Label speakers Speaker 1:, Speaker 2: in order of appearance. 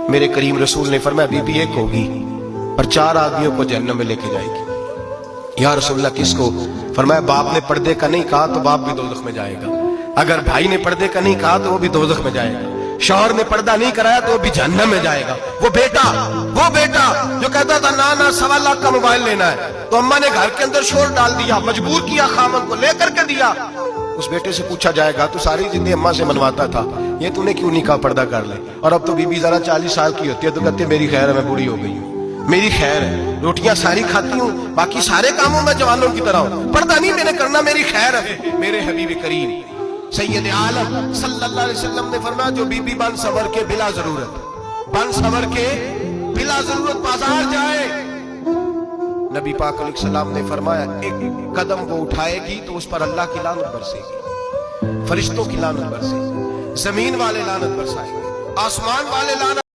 Speaker 1: میرے کریم رسول نے فرمایا بی بی ایک ہوگی اور 4 آدمیوں کو جہنم میں لے کے جائے گی۔ یا رسول اللہ کس کو؟ فرمایا باپ نے پردے کا نہیں کہا تو باپ بھی دوزخ میں جائے گا، اگر بھائی نے پردے کا نہیں کہا تو وہ بھی دوزخ میں جائے گا، شوہر نے پردہ نہیں کرایا تو وہ بھی جہنم میں جائے گا۔ وہ بیٹا جو کہتا تھا نا 1.25 لاکھ کا موبائل لینا ہے تو اماں نے گھر کے اندر شور ڈال دیا، مجبور کیا خامن کو، لے کر کے دیا۔ اس بیٹے سے پوچھا جائے گا تو ساری زندگی اماں سے منواتا تھا، یہ تو نے کیوں نہیں کہا پردہ کر لے؟ اور اب تو بی بی ذرا 40 سال کی ہوتی ہے تو کہتے ہیں میری خیر ہے، میں بوڑھی ہو گئی ہوں، میری خیر ہے، روٹیاں ساری کھاتی ہوں، باقی سارے کاموں میں جوانوں کی طرح ہوں، پردہ نہیں میں نے کرنا، میری خیر ہے۔ میرے حبیب کریم سید عالم صلی اللہ علیہ وسلم نے فرمایا جو بی بی بن سنور کے بلا ضرورت بازار جائے، نبی پاک علیہ السلام نے فرمایا ایک قدم وہ اٹھائے گی تو اس پر اللہ کی لعنت برسے گی، فرشتوں کی لعنت برسے گی، زمین والے لعنت برسائیں گے، آسمان والے لعنت